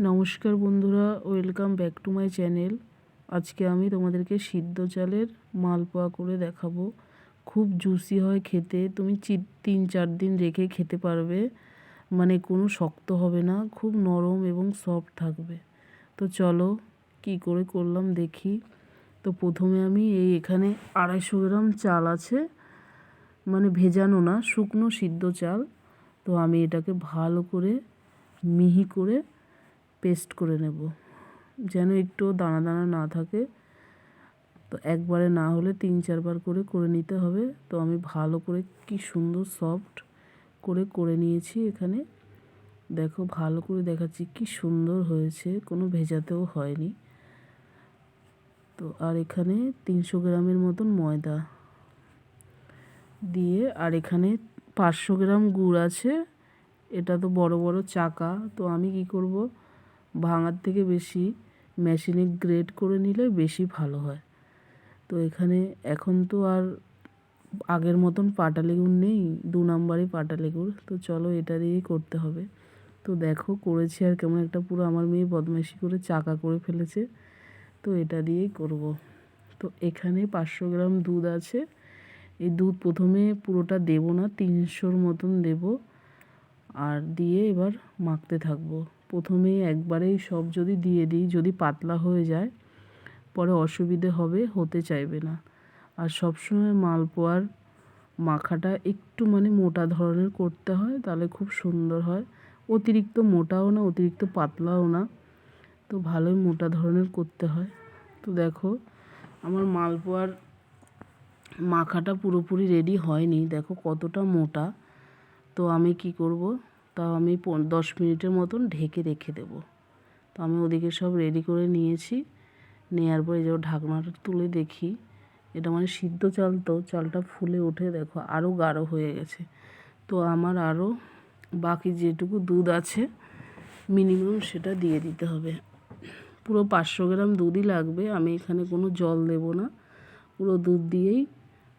নমস্কার বন্ধুরা, welcome back to my channel. আজকে আমি তোমাদেরকে সিদ্ধ চালের মালপোয়া করে দেখাবো। খুব জুসি হয় খেতে, তুমি 3-4 দিন রেখে খেতে পারবে, মানে কোনো শক্ত হবে না, খুব নরম এবং সফট থাকবে। তো চলো কি করে করলাম দেখি। তো প্রথমে আমি এখানে 250 গ্রাম চাল আছে, মানে ভেজানো না, শুকনো সিদ্ধ চাল। তো আমি এটাকে ভালো করে মিহি করে পেস্ট করে নেব, যেন একটু দানা দানা না থাকে। তো একবারে না হলে 3-4 বার করে নিতে হবে। তো আমি ভালো করে কি সুন্দর সফট করে নিয়েছি। এখানে দেখো, ভালো করে দেখাচ্ছি কি সুন্দর হয়েছে, কোনো ভেজাতেও হয়নি। তো আর এখানে 300 গ্রামের মতন ময়দা দিয়ে, আর এখানে 500 গ্রাম গুড় আছে। এটা তো বড় বড় চাকা, তো আমি কি করব, ভাঙার থেকে বেশি মেশিনে গ্রেট করে নিলে বেশি ভালো হয়। তো এখানে এখন তো আর আগের মতন পাটালি গুড় নেই, 2 নম্বরই পাটালি গুড়। তো চলো এটা দিয়েই করতে হবে। তো দেখো করেছি, আর কেমন একটা পুরো আমার মেয়ে বদমাইশি করে চাকা করে ফেলেছে। তো এটা দিয়েই করব। তো এখানে 500 গ্রাম দুধ আছে। এই দুধ প্রথমে পুরোটা দেব না, 300-র মতন দেব, আর দিয়ে এবার মাখতে থাকবো। প্রথমে একবারেই সব যদি দিয়ে দিই, যদি পাতলা হয়ে যায় পরে অসুবিধে হবে, হতে চাইবে না। আর সবসময় মালপোয়ার মাখাটা একটু মানে মোটা ধরনের করতে হয়, তাহলে খুব সুন্দর হয়। অতিরিক্ত মোটাও না, অতিরিক্ত পাতলাও না, তো ভালোই মোটা ধরনের করতে হয়। তো দেখো আমার মালপোয়ার মাখাটা পুরোপুরি রেডি হয়নি, দেখো কতটা মোটা। তো আমি কি করব, তাও আমি 10 মিনিটের মতন ঢেকে রেখে দেব। তো আমি ওদিকে সব রেডি করে নিয়েছি। নেওয়ার পরে যে ঢাকনাটা তুলে দেখি, এটা মানে সিদ্ধ চাল, তো চালটা ফুলে উঠে দেখো আরও গাঢ় হয়ে গেছে। তো আমার আরও বাকি যেটুকু দুধ আছে মিনিমাম সেটা দিয়ে দিতে হবে। পুরো 500 গ্রাম দুধই লাগবে, আমি এখানে কোনো জল দেব না, পুরো দুধ দিয়েই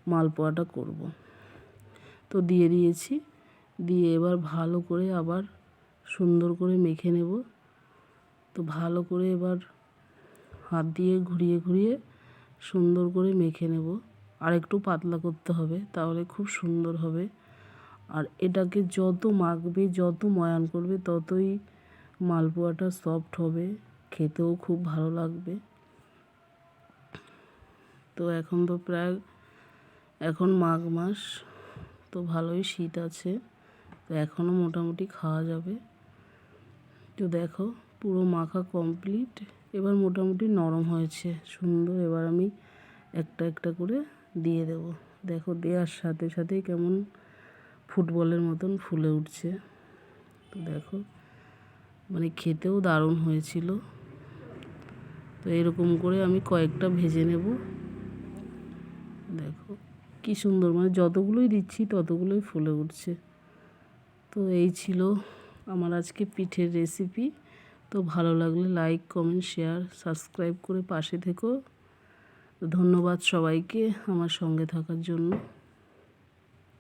মালপোয়াটা করব। তো দিয়ে দিয়েছি, দিয়ে এবার ভালো করে আবার সুন্দর করে মেখে নেব। তো ভালো করে এবার হাত দিয়ে ঘুরিয়ে ঘুরিয়ে সুন্দর করে মেখে নেব। আর একটু পাতলা করতে হবে, তাহলে খুব সুন্দর হবে। আর এটাকে যত মাখবে, যত ময়ান করবে, ততই মালপোয়াটা সফট হবে, খেতেও খুব ভালো লাগবে। তো এখন তো প্রায় এখন মাঘ মাস, তো ভালোই শীত আছে, তো এখনও মোটামুটি খাওয়া যাবে। তো দেখো পুরো মাখা কমপ্লিট, এবার মোটামুটি নরম হয়েছে সুন্দর। এবার আমি একটা একটা করে দিয়ে দেব। দেখো দেওয়ার সাথে সাথেই কেমন ফুটবলের মতন ফুলে উঠছে। তো দেখো মানে খেতেও দারুণ হয়েছিল। তো এরকম করে আমি কয়েকটা ভেজে নেব। দেখো কি সুন্দর, মানে যতগুলোই দিচ্ছি ততগুলোই ফুলে উঠছে। তো এই ছিল আমার আজকে পিঠের রেসিপি। তো ভালো লাগলে লাইক, কমেন্ট, শেয়ার, সাবস্ক্রাইব করে পাশে থেকো। ধন্যবাদ সবাইকে আমার সঙ্গে থাকার জন্য।